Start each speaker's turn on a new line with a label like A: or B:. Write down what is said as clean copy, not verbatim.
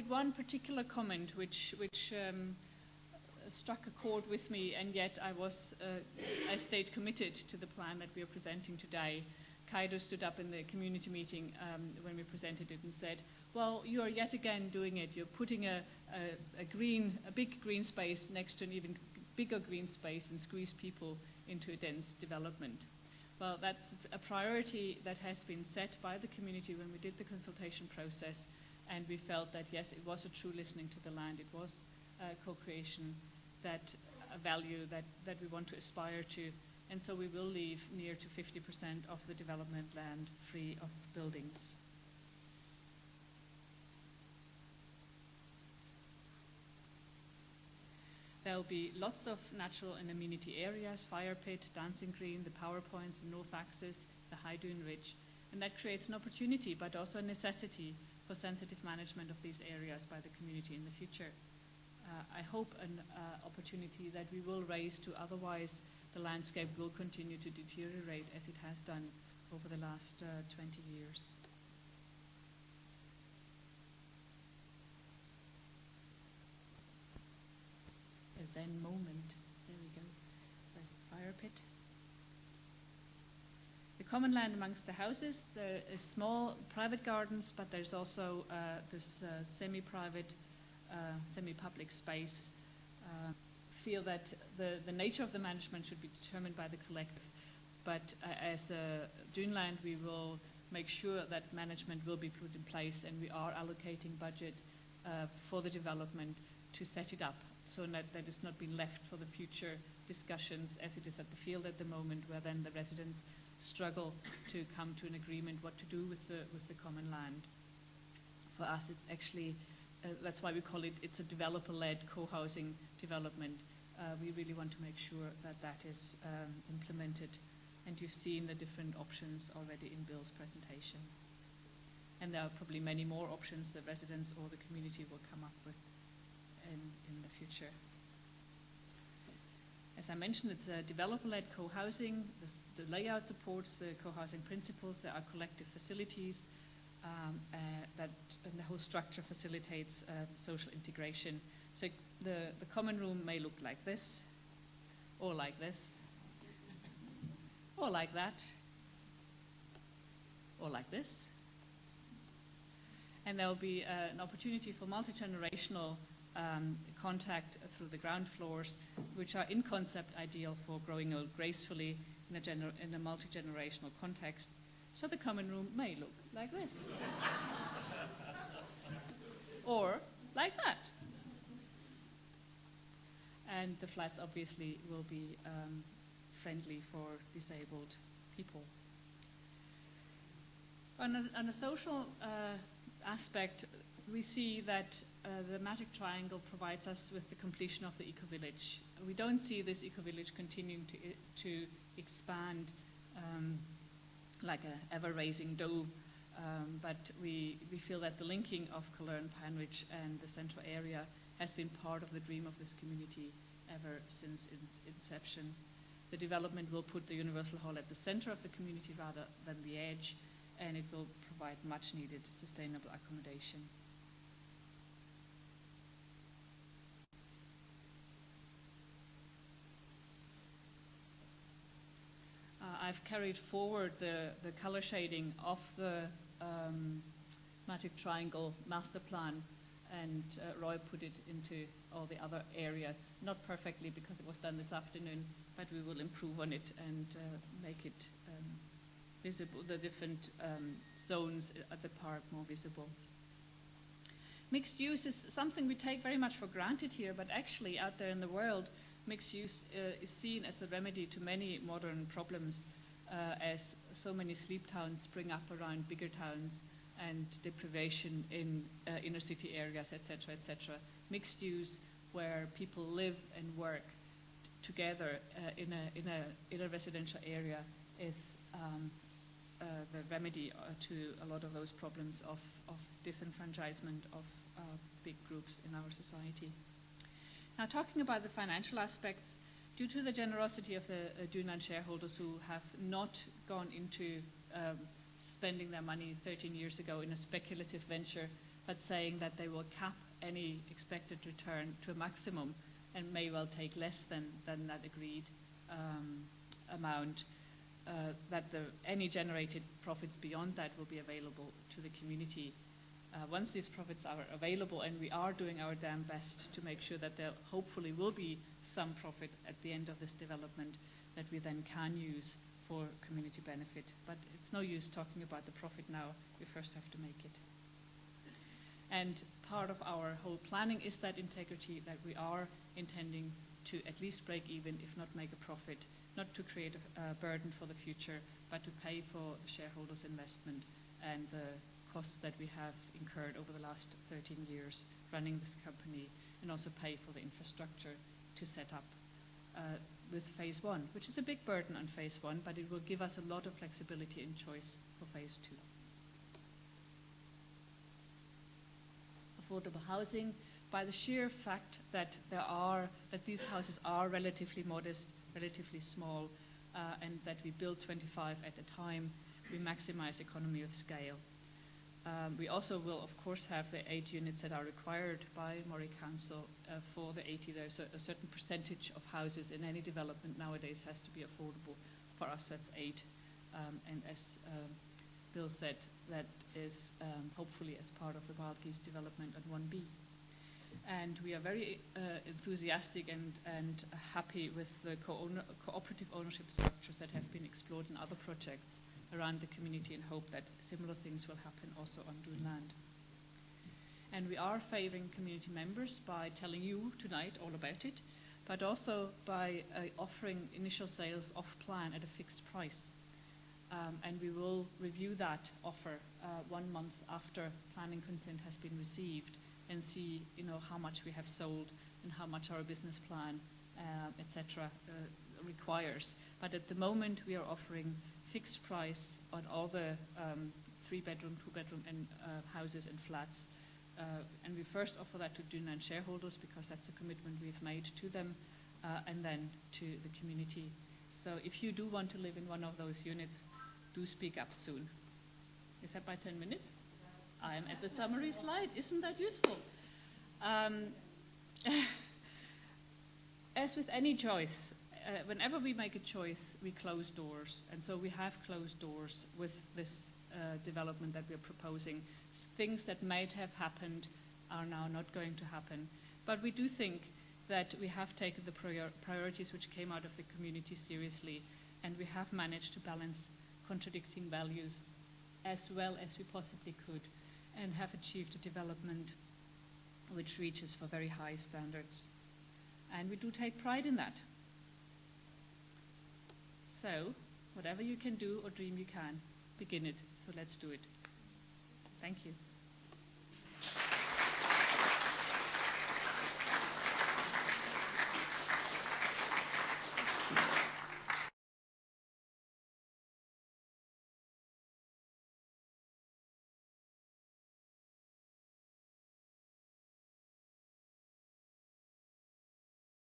A: One particular comment which struck a chord with me, and yet I stayed committed to the plan that we are presenting today. Kaido stood up in the community meeting when we presented it and said, well, you are yet again doing it. You're putting a big green space next to an even bigger green space and squeeze people into a dense development. Well, that's a priority that has been set by the community when we did the consultation process, and we felt that, yes, it was a true listening to the land. It was co-creation, that a value that we want to aspire to, and so we will leave near to 50% of the development land free of buildings. There will be lots of natural and amenity areas, fire pit, dancing green, the power points, the north axis, the high dune ridge, and that creates an opportunity but also a necessity for sensitive management of these areas by the community in the future. I hope an opportunity that we will raise to, otherwise the landscape will continue to deteriorate as it has done over the last 20 years. A Zen moment. There we go. There's fire pit. The common land amongst the houses, there is small private gardens, but there's also this semi-private, semi-public space. Feel that the nature of the management should be determined by the collective, but as Duneland we will make sure that management will be put in place, and we are allocating budget for the development to set it up so that it's not being left for the future discussions as it is at the field at the moment, where then the residents struggle to come to an agreement what to do with the common land. For us, it's actually, that's why we call it, it's a developer-led co-housing development. We really want to make sure that that is implemented. And you've seen the different options already in Bill's presentation. And there are probably many more options the residents or the community will come up with in the future. As I mentioned, it's a developer-led co-housing. The layout supports the co-housing principles. There are collective facilities and the whole structure facilitates social integration. So the common room may look like this, or like this, or like that, or like this. And there will be an opportunity for multi-generational contact through the ground floors, which are in concept ideal for growing old gracefully in a multi-generational context. So the common room may look like this. Or like that. And the flats obviously will be friendly for disabled people. On a social aspect, we see that the Magic Triangle provides us with the completion of the eco-village. We don't see this eco-village continuing to expand like an ever-raising dough, but we feel that the linking of Cologne, Pine Ridge and the central area has been part of the dream of this community ever since its inception. The development will put the Universal Hall at the center of the community rather than the edge, and it will provide much needed sustainable accommodation. I've carried forward the color shading of the Magic Triangle master plan, and Roy put it into all the other areas. Not perfectly because it was done this afternoon, but we will improve on it and make it visible, the different zones at the park more visible. Mixed use is something we take very much for granted here, but actually out there in the world, mixed use is seen as a remedy to many modern problems, as so many sleep towns spring up around bigger towns and deprivation in inner city areas, etc., etc. Mixed use, where people live and work together in a residential area, is the remedy to a lot of those problems of disenfranchisement of big groups in our society. Now, talking about the financial aspects, due to the generosity of the Duneland shareholders who have not gone into spending their money 13 years ago in a speculative venture, but saying that they will cap any expected return to a maximum and may well take less than that agreed amount, that any generated profits beyond that will be available to the community. Once these profits are available, and we are doing our damn best to make sure that there hopefully will be some profit at the end of this development that we then can use for community benefit. But it's no use talking about the profit now, we first have to make it. And part of our whole planning is that integrity, that we are intending to at least break even, if not make a profit, not to create a burden for the future, but to pay for the shareholders' investment and the costs that we have incurred over the last 13 years running this company, and also pay for the infrastructure to set up with phase one, which is a big burden on phase one, but it will give us a lot of flexibility and choice for phase two. Affordable housing, by the sheer fact that these houses are relatively modest, relatively small, and that we build 25 at a time, we maximize economy of scale. We also will, of course, have the 8 units that are required by Moray Council for the 80. There's a certain percentage of houses in any development nowadays has to be affordable. For us, that's 8. And as Bill said, that is hopefully as part of the Wild Geese development at 1B. And we are very enthusiastic and happy with the cooperative ownership structures that have been explored in other projects around the community, and hope that similar things will happen also on Duneland. And we are favoring community members by telling you tonight all about it, but also by offering initial sales off plan at a fixed price. And we will review that offer 1 month after planning consent has been received, and see how much we have sold and how much our business plan, etc., requires. But at the moment, we are offering fixed price on all the 3-bedroom, 2-bedroom and houses and flats. And we first offer that to Duneland shareholders because that's a commitment we've made to them, and then to the community. So if you do want to live in one of those units, do speak up soon. Is that by 10 minutes? I am at the summary slide. Isn't that useful? As with any choice, whenever we make a choice, we close doors. And so we have closed doors with this development that we're proposing. Things that might have happened are now not going to happen. But we do think that we have taken the priorities which came out of the community seriously, and we have managed to balance contradicting values as well as we possibly could, and have achieved a development which reaches for very high standards. And we do take pride in that. So, whatever you can do or dream you can, begin it. So let's do it. Thank you.